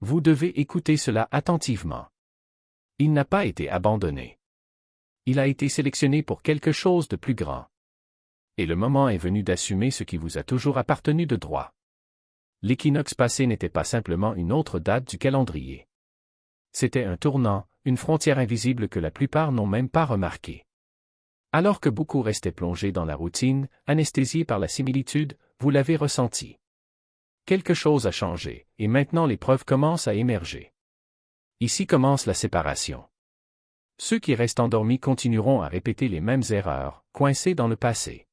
Vous devez écouter cela attentivement. Il n'a pas été abandonné. Il a été sélectionné pour quelque chose de plus grand. Et le moment est venu d'assumer ce qui vous a toujours appartenu de droit. L'équinoxe passé n'était pas simplement une autre date du calendrier. C'était un tournant, une frontière invisible que la plupart n'ont même pas remarquée. Alors que beaucoup restaient plongés dans la routine, anesthésiés par la similitude, vous l'avez ressenti. Quelque chose a changé, et maintenant les preuves commencent à émerger. Ici commence la séparation. Ceux qui restent endormis continueront à répéter les mêmes erreurs, coincés dans le passé.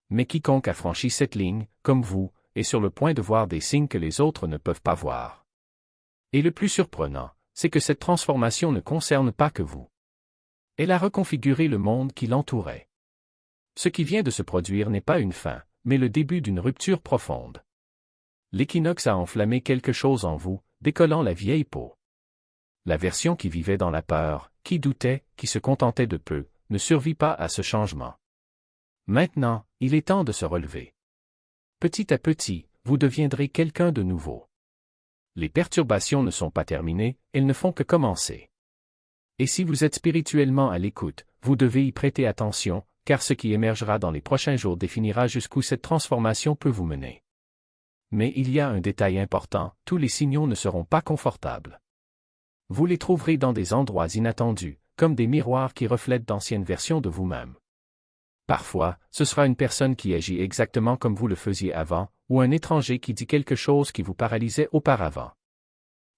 Mais quiconque a franchi cette ligne, comme vous, est sur le point de voir des signes que les autres ne peuvent pas voir. Et le plus surprenant, c'est que cette transformation ne concerne pas que vous. Elle a reconfiguré le monde qui l'entourait. Ce qui vient de se produire n'est pas une fin, mais le début d'une rupture profonde. L'équinoxe a enflammé quelque chose en vous, décollant la vieille peau. La version qui vivait dans la peur, qui doutait, qui se contentait de peu, ne survit pas à ce changement. Maintenant, il est temps de se relever. Petit à petit, vous deviendrez quelqu'un de nouveau. Les perturbations ne sont pas terminées, elles ne font que commencer. Et si vous êtes spirituellement à l'écoute, vous devez y prêter attention, car ce qui émergera dans les prochains jours définira jusqu'où cette transformation peut vous mener. Mais il y a un détail important, tous les signaux ne seront pas confortables. Vous les trouverez dans des endroits inattendus, comme des miroirs qui reflètent d'anciennes versions de vous-même. Parfois, ce sera une personne qui agit exactement comme vous le faisiez avant, ou un étranger qui dit quelque chose qui vous paralysait auparavant.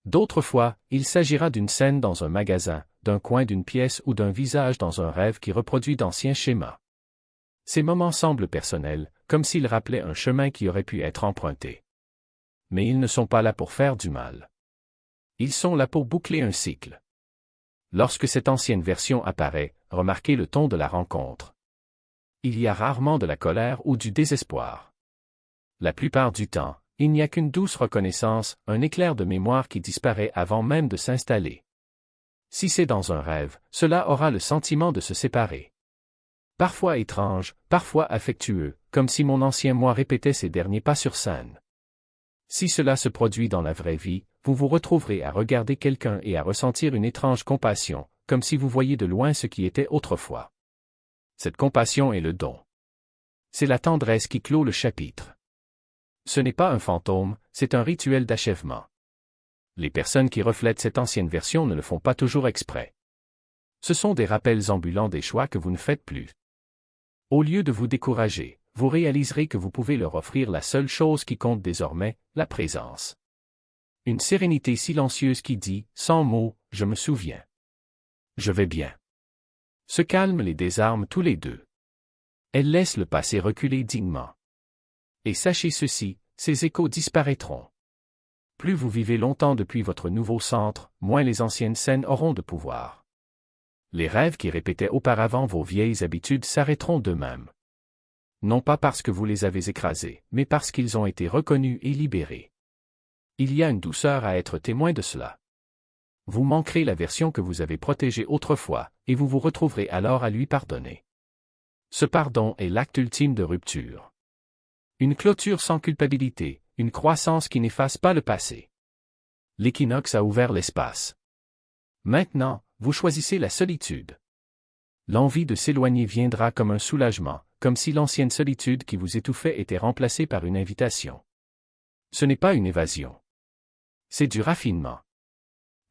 D'autres fois, il s'agira d'une scène dans un magasin, d'un coin d'une pièce ou d'un visage dans un rêve qui reproduit d'anciens schémas. Ces moments semblent personnels, comme s'ils rappelaient un chemin qui aurait pu être emprunté. Mais ils ne sont pas là pour faire du mal. Ils sont là pour boucler un cycle. Lorsque cette ancienne version apparaît, remarquez le ton de la rencontre. Il y a rarement de la colère ou du désespoir. La plupart du temps, il n'y a qu'une douce reconnaissance, un éclair de mémoire qui disparaît avant même de s'installer. Si c'est dans un rêve, cela aura le sentiment de se séparer. Parfois étrange, parfois affectueux, comme si mon ancien moi répétait ses derniers pas sur scène. Si cela se produit dans la vraie vie, vous vous retrouverez à regarder quelqu'un et à ressentir une étrange compassion, comme si vous voyiez de loin ce qui était autrefois. Cette compassion est le don. C'est la tendresse qui clôt le chapitre. Ce n'est pas un fantôme, c'est un rituel d'achèvement. Les personnes qui reflètent cette ancienne version ne le font pas toujours exprès. Ce sont des rappels ambulants des choix que vous ne faites plus. Au lieu de vous décourager, vous réaliserez que vous pouvez leur offrir la seule chose qui compte désormais, la présence. Une sérénité silencieuse qui dit, sans mots, je me souviens. Je vais bien. Ce calme les désarme tous les deux. Elle laisse le passé reculer dignement. Et sachez ceci, ces échos disparaîtront. Plus vous vivez longtemps depuis votre nouveau centre, moins les anciennes scènes auront de pouvoir. Les rêves qui répétaient auparavant vos vieilles habitudes s'arrêteront d'eux-mêmes. Non pas parce que vous les avez écrasés, mais parce qu'ils ont été reconnus et libérés. Il y a une douceur à être témoin de cela. Vous manquerez la version que vous avez protégée autrefois, et vous vous retrouverez alors à lui pardonner. Ce pardon est l'acte ultime de rupture. Une clôture sans culpabilité, une croissance qui n'efface pas le passé. L'équinoxe a ouvert l'espace. Maintenant, vous choisissez la solitude. L'envie de s'éloigner viendra comme un soulagement, comme si l'ancienne solitude qui vous étouffait était remplacée par une invitation. Ce n'est pas une évasion. C'est du raffinement.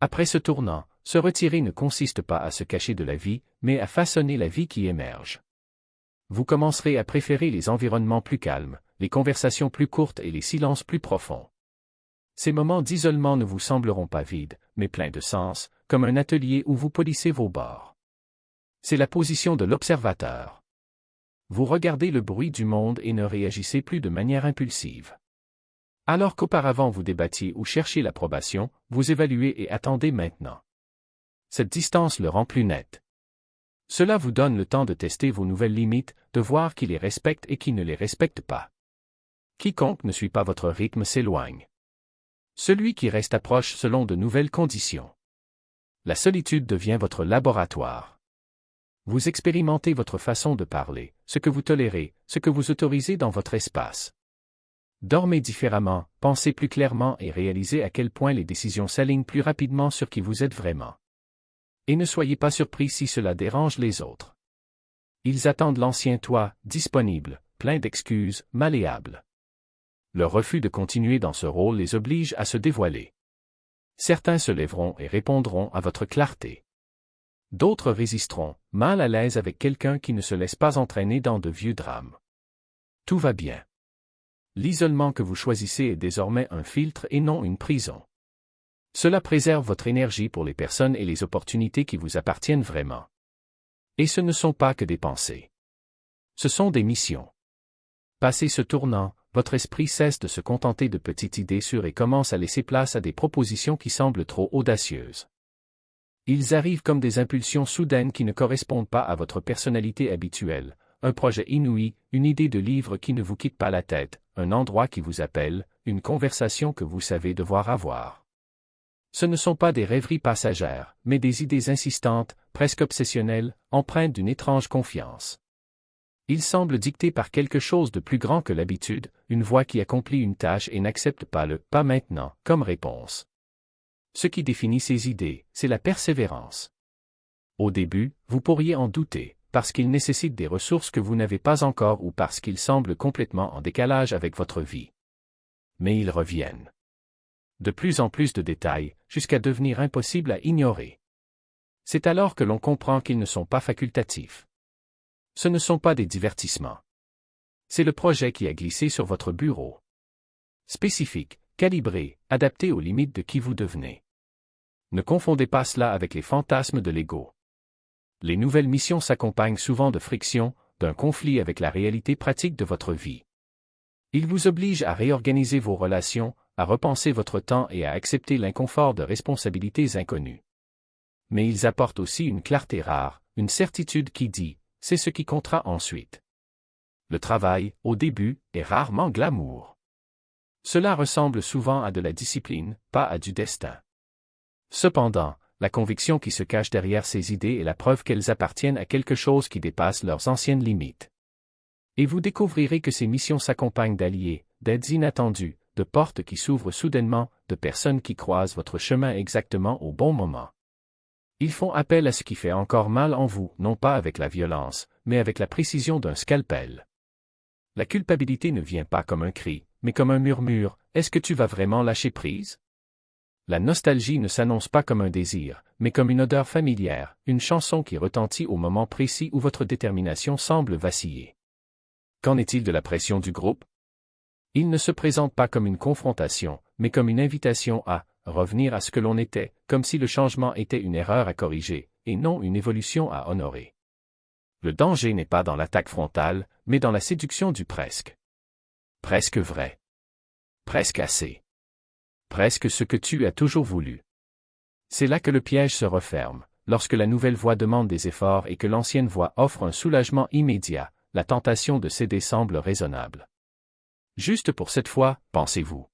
Après ce tournant, se retirer ne consiste pas à se cacher de la vie, mais à façonner la vie qui émerge. Vous commencerez à préférer les environnements plus calmes, les conversations plus courtes et les silences plus profonds. Ces moments d'isolement ne vous sembleront pas vides, mais pleins de sens, comme un atelier où vous polissez vos bords. C'est la position de l'observateur. Vous regardez le bruit du monde et ne réagissez plus de manière impulsive. Alors qu'auparavant vous débattiez ou cherchiez l'approbation, vous évaluez et attendez maintenant. Cette distance le rend plus net. Cela vous donne le temps de tester vos nouvelles limites, de voir qui les respecte et qui ne les respecte pas. Quiconque ne suit pas votre rythme s'éloigne. Celui qui reste approche selon de nouvelles conditions. La solitude devient votre laboratoire. Vous expérimentez votre façon de parler, ce que vous tolérez, ce que vous autorisez dans votre espace. Dormez différemment, pensez plus clairement et réalisez à quel point les décisions s'alignent plus rapidement sur qui vous êtes vraiment. Et ne soyez pas surpris si cela dérange les autres. Ils attendent l'ancien toi, disponible, plein d'excuses, malléable. Leur refus de continuer dans ce rôle les oblige à se dévoiler. Certains se lèveront et répondront à votre clarté. D'autres résisteront, mal à l'aise avec quelqu'un qui ne se laisse pas entraîner dans de vieux drames. Tout va bien. L'isolement que vous choisissez est désormais un filtre et non une prison. Cela préserve votre énergie pour les personnes et les opportunités qui vous appartiennent vraiment. Et ce ne sont pas que des pensées. Ce sont des missions. Passé ce tournant, votre esprit cesse de se contenter de petites idées sûres et commence à laisser place à des propositions qui semblent trop audacieuses. Ils arrivent comme des impulsions soudaines qui ne correspondent pas à votre personnalité habituelle, un projet inouï, une idée de livre qui ne vous quitte pas la tête, un endroit qui vous appelle, une conversation que vous savez devoir avoir. Ce ne sont pas des rêveries passagères, mais des idées insistantes, presque obsessionnelles, empreintes d'une étrange confiance. Ils semblent dictés par quelque chose de plus grand que l'habitude, une voix qui accomplit une tâche et n'accepte pas le « pas maintenant » comme réponse. Ce qui définit ces idées, c'est la persévérance. Au début, vous pourriez en douter, parce qu'ils nécessitent des ressources que vous n'avez pas encore ou parce qu'ils semblent complètement en décalage avec votre vie. Mais ils reviennent. De plus en plus de détails, jusqu'à devenir impossibles à ignorer. C'est alors que l'on comprend qu'ils ne sont pas facultatifs. Ce ne sont pas des divertissements. C'est le projet qui a glissé sur votre bureau. Spécifique, calibré, adapté aux limites de qui vous devenez. Ne confondez pas cela avec les fantasmes de l'ego. Les nouvelles missions s'accompagnent souvent de frictions, d'un conflit avec la réalité pratique de votre vie. Ils vous obligent à réorganiser vos relations, à repenser votre temps et à accepter l'inconfort de responsabilités inconnues. Mais ils apportent aussi une clarté rare, une certitude qui dit, c'est ce qui comptera ensuite. Le travail, au début, est rarement glamour. Cela ressemble souvent à de la discipline, pas à du destin. Cependant, la conviction qui se cache derrière ces idées est la preuve qu'elles appartiennent à quelque chose qui dépasse leurs anciennes limites. Et vous découvrirez que ces missions s'accompagnent d'alliés, d'aides inattendues, de portes qui s'ouvrent soudainement, de personnes qui croisent votre chemin exactement au bon moment. Ils font appel à ce qui fait encore mal en vous, non pas avec la violence, mais avec la précision d'un scalpel. La culpabilité ne vient pas comme un cri, mais comme un murmure, est-ce que tu vas vraiment lâcher prise? La nostalgie ne s'annonce pas comme un désir, mais comme une odeur familière, une chanson qui retentit au moment précis où votre détermination semble vaciller. Qu'en est-il de la pression du groupe? Il ne se présente pas comme une confrontation, mais comme une invitation à revenir à ce que l'on était, comme si le changement était une erreur à corriger, et non une évolution à honorer. Le danger n'est pas dans l'attaque frontale, mais dans la séduction du presque. Presque vrai. Presque assez. Presque ce que tu as toujours voulu. C'est là que le piège se referme, lorsque la nouvelle voie demande des efforts et que l'ancienne voie offre un soulagement immédiat, la tentation de céder semble raisonnable. Juste pour cette fois, pensez-vous.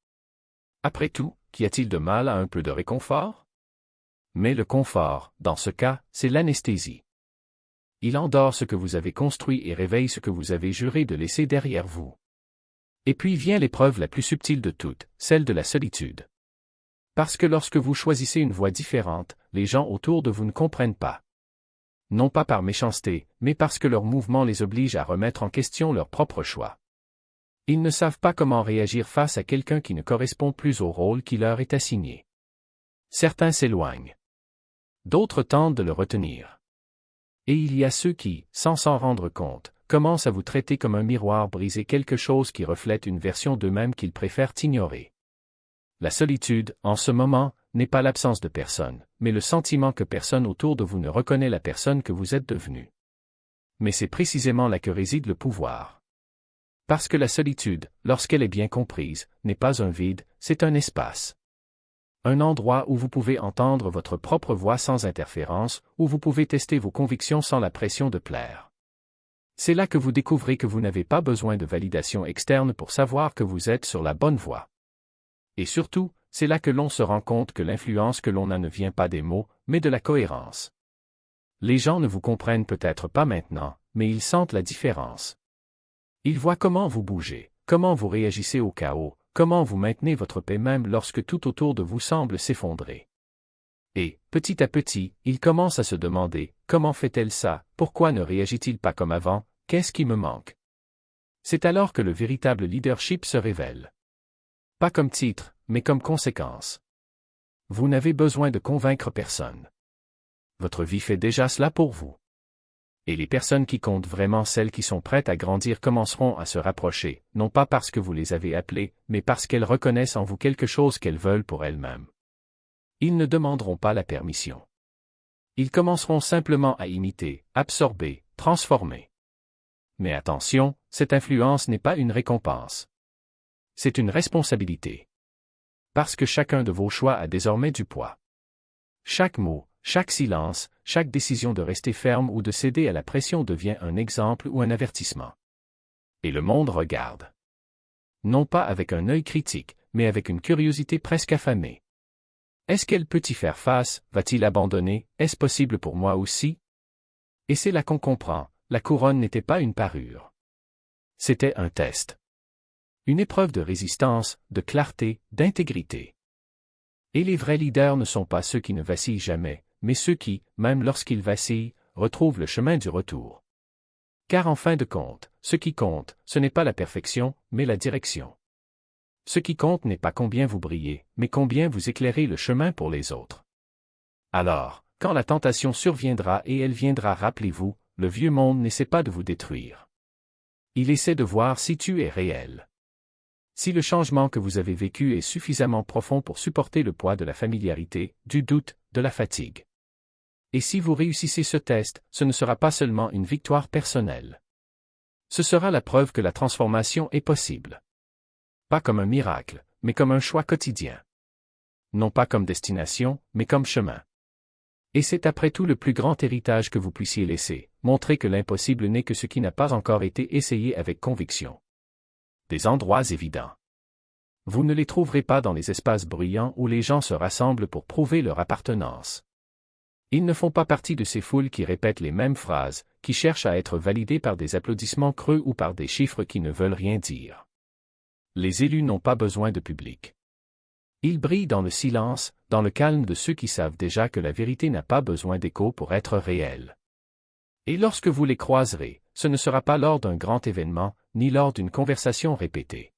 Après tout, qu'y a-t-il de mal à un peu de réconfort? Mais le confort, dans ce cas, c'est l'anesthésie. Il endort ce que vous avez construit et réveille ce que vous avez juré de laisser derrière vous. Et puis vient l'épreuve la plus subtile de toutes, celle de la solitude. Parce que lorsque vous choisissez une voie différente, les gens autour de vous ne comprennent pas. Non pas par méchanceté, mais parce que leur mouvement les oblige à remettre en question leur propre choix. Ils ne savent pas comment réagir face à quelqu'un qui ne correspond plus au rôle qui leur est assigné. Certains s'éloignent. D'autres tentent de le retenir. Et il y a ceux qui, sans s'en rendre compte, commencent à vous traiter comme un miroir brisé, quelque chose qui reflète une version d'eux-mêmes qu'ils préfèrent ignorer. La solitude, en ce moment, n'est pas l'absence de personne, mais le sentiment que personne autour de vous ne reconnaît la personne que vous êtes devenue. Mais c'est précisément là que réside le pouvoir. Parce que la solitude, lorsqu'elle est bien comprise, n'est pas un vide, c'est un espace. Un endroit où vous pouvez entendre votre propre voix sans interférence, où vous pouvez tester vos convictions sans la pression de plaire. C'est là que vous découvrez que vous n'avez pas besoin de validation externe pour savoir que vous êtes sur la bonne voie. Et surtout, c'est là que l'on se rend compte que l'influence que l'on a ne vient pas des mots, mais de la cohérence. Les gens ne vous comprennent peut-être pas maintenant, mais ils sentent la différence. Ils voient comment vous bougez, comment vous réagissez au chaos, comment vous maintenez votre paix même lorsque tout autour de vous semble s'effondrer. Et, petit à petit, il commence à se demander, comment fait-elle ça, pourquoi ne réagit-il pas comme avant, qu'est-ce qui me manque? C'est alors que le véritable leadership se révèle. Pas comme titre, mais comme conséquence. Vous n'avez besoin de convaincre personne. Votre vie fait déjà cela pour vous. Et les personnes qui comptent vraiment, celles qui sont prêtes à grandir, commenceront à se rapprocher, non pas parce que vous les avez appelées, mais parce qu'elles reconnaissent en vous quelque chose qu'elles veulent pour elles-mêmes. Ils ne demanderont pas la permission. Ils commenceront simplement à imiter, absorber, transformer. Mais attention, cette influence n'est pas une récompense. C'est une responsabilité. Parce que chacun de vos choix a désormais du poids. Chaque mot, chaque silence, chaque décision de rester ferme ou de céder à la pression devient un exemple ou un avertissement. Et le monde regarde. Non pas avec un œil critique, mais avec une curiosité presque affamée. Est-ce qu'elle peut y faire face? Va-t-il abandonner? Est-ce possible pour moi aussi? Et c'est là qu'on comprend, la couronne n'était pas une parure. C'était un test. Une épreuve de résistance, de clarté, d'intégrité. Et les vrais leaders ne sont pas ceux qui ne vacillent jamais, mais ceux qui, même lorsqu'ils vacillent, retrouvent le chemin du retour. Car en fin de compte, ce qui compte, ce n'est pas la perfection, mais la direction. Ce qui compte n'est pas combien vous brillez, mais combien vous éclairez le chemin pour les autres. Alors, quand la tentation surviendra et elle viendra, rappelez-vous, le vieux monde n'essaie pas de vous détruire. Il essaie de voir si tu es réel. Si le changement que vous avez vécu est suffisamment profond pour supporter le poids de la familiarité, du doute, de la fatigue. Et si vous réussissez ce test, ce ne sera pas seulement une victoire personnelle. Ce sera la preuve que la transformation est possible. Pas comme un miracle, mais comme un choix quotidien. Non pas comme destination, mais comme chemin. Et c'est après tout le plus grand héritage que vous puissiez laisser, montrer que l'impossible n'est que ce qui n'a pas encore été essayé avec conviction. Des endroits évidents. Vous ne les trouverez pas dans les espaces bruyants où les gens se rassemblent pour prouver leur appartenance. Ils ne font pas partie de ces foules qui répètent les mêmes phrases, qui cherchent à être validées par des applaudissements creux ou par des chiffres qui ne veulent rien dire. Les élus n'ont pas besoin de public. Ils brillent dans le silence, dans le calme de ceux qui savent déjà que la vérité n'a pas besoin d'écho pour être réelle. Et lorsque vous les croiserez, ce ne sera pas lors d'un grand événement, ni lors d'une conversation répétée.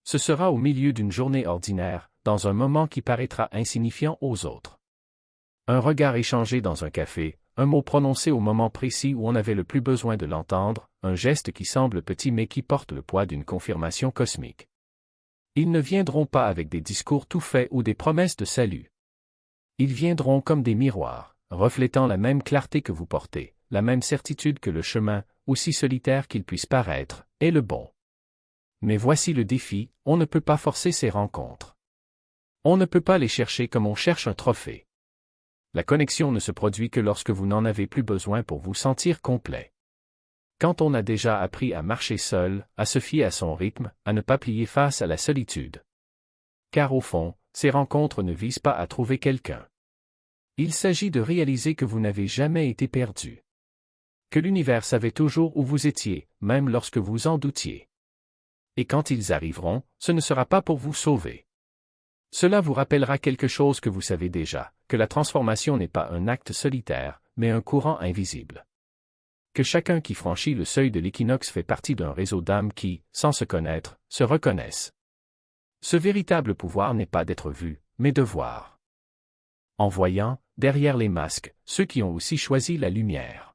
Ce sera au milieu d'une journée ordinaire, dans un moment qui paraîtra insignifiant aux autres. Un regard échangé dans un café, un mot prononcé au moment précis où on avait le plus besoin de l'entendre, un geste qui semble petit mais qui porte le poids d'une confirmation cosmique. Ils ne viendront pas avec des discours tout faits ou des promesses de salut. Ils viendront comme des miroirs, reflétant la même clarté que vous portez, la même certitude que le chemin, aussi solitaire qu'il puisse paraître, est le bon. Mais voici le défi, on ne peut pas forcer ces rencontres. On ne peut pas les chercher comme on cherche un trophée. La connexion ne se produit que lorsque vous n'en avez plus besoin pour vous sentir complet. Quand on a déjà appris à marcher seul, à se fier à son rythme, à ne pas plier face à la solitude. Car au fond, ces rencontres ne visent pas à trouver quelqu'un. Il s'agit de réaliser que vous n'avez jamais été perdu. Que l'univers savait toujours où vous étiez, même lorsque vous en doutiez. Et quand ils arriveront, ce ne sera pas pour vous sauver. Cela vous rappellera quelque chose que vous savez déjà, que la transformation n'est pas un acte solitaire, mais un courant invisible. Que chacun qui franchit le seuil de l'équinoxe fait partie d'un réseau d'âmes qui, sans se connaître, se reconnaissent. Ce véritable pouvoir n'est pas d'être vu, mais de voir. En voyant, derrière les masques, ceux qui ont aussi choisi la lumière.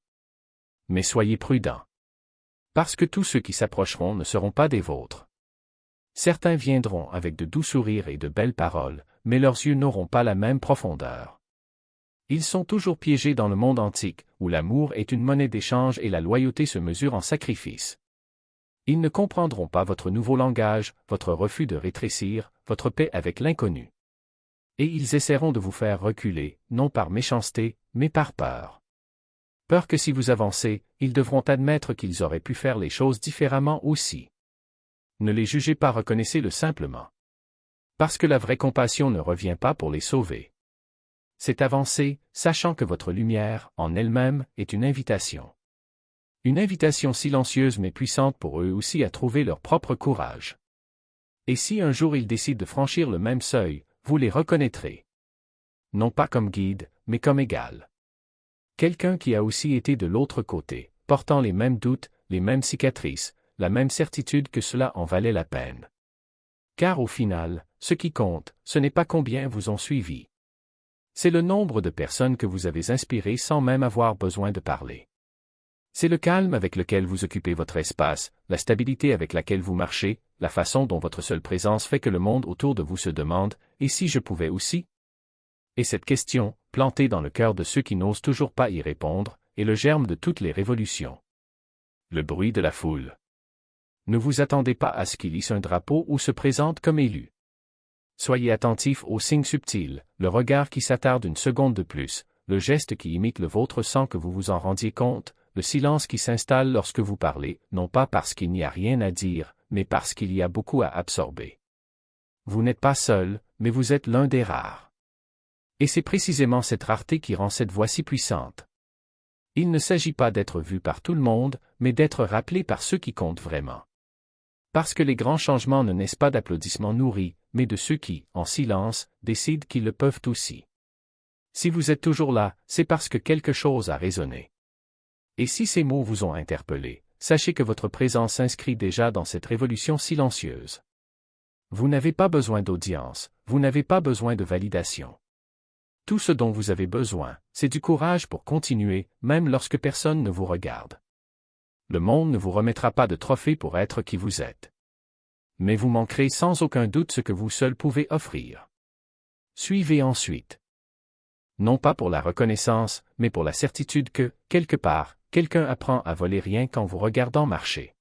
Mais soyez prudents. Parce que tous ceux qui s'approcheront ne seront pas des vôtres. Certains viendront avec de doux sourires et de belles paroles, mais leurs yeux n'auront pas la même profondeur. Ils sont toujours piégés dans le monde antique, où l'amour est une monnaie d'échange et la loyauté se mesure en sacrifice. Ils ne comprendront pas votre nouveau langage, votre refus de rétrécir, votre paix avec l'inconnu. Et ils essaieront de vous faire reculer, non par méchanceté, mais par peur. Peur que si vous avancez, ils devront admettre qu'ils auraient pu faire les choses différemment aussi. Ne les jugez pas, reconnaissez-le simplement. Parce que la vraie compassion ne revient pas pour les sauver. C'est avancer, sachant que votre lumière, en elle-même, est une invitation. Une invitation silencieuse mais puissante pour eux aussi à trouver leur propre courage. Et si un jour ils décident de franchir le même seuil, vous les reconnaîtrez. Non pas comme guide, mais comme égal. Quelqu'un qui a aussi été de l'autre côté, portant les mêmes doutes, les mêmes cicatrices, la même certitude que cela en valait la peine. Car au final, ce qui compte, ce n'est pas combien vous ont suivi. C'est le nombre de personnes que vous avez inspirées sans même avoir besoin de parler. C'est le calme avec lequel vous occupez votre espace, la stabilité avec laquelle vous marchez, la façon dont votre seule présence fait que le monde autour de vous se demande « Et si je pouvais aussi ?» Et cette question, plantée dans le cœur de ceux qui n'osent toujours pas y répondre, est le germe de toutes les révolutions. Le bruit de la foule. Ne vous attendez pas à ce qu'il hisse un drapeau ou se présente comme élu. Soyez attentif aux signes subtils, le regard qui s'attarde une seconde de plus, le geste qui imite le vôtre sans que vous vous en rendiez compte, le silence qui s'installe lorsque vous parlez, non pas parce qu'il n'y a rien à dire, mais parce qu'il y a beaucoup à absorber. Vous n'êtes pas seul, mais vous êtes l'un des rares. Et c'est précisément cette rareté qui rend cette voix si puissante. Il ne s'agit pas d'être vu par tout le monde, mais d'être rappelé par ceux qui comptent vraiment. Parce que les grands changements ne naissent pas d'applaudissements nourris, mais de ceux qui, en silence, décident qu'ils le peuvent aussi. Si vous êtes toujours là, c'est parce que quelque chose a résonné. Et si ces mots vous ont interpellé, sachez que votre présence s'inscrit déjà dans cette révolution silencieuse. Vous n'avez pas besoin d'audience, vous n'avez pas besoin de validation. Tout ce dont vous avez besoin, c'est du courage pour continuer, même lorsque personne ne vous regarde. Le monde ne vous remettra pas de trophée pour être qui vous êtes. Mais vous manquerez sans aucun doute ce que vous seul pouvez offrir. Suivez ensuite. Non pas pour la reconnaissance, mais pour la certitude que, quelque part, quelqu'un apprend à voler rien qu'en vous regardant marcher.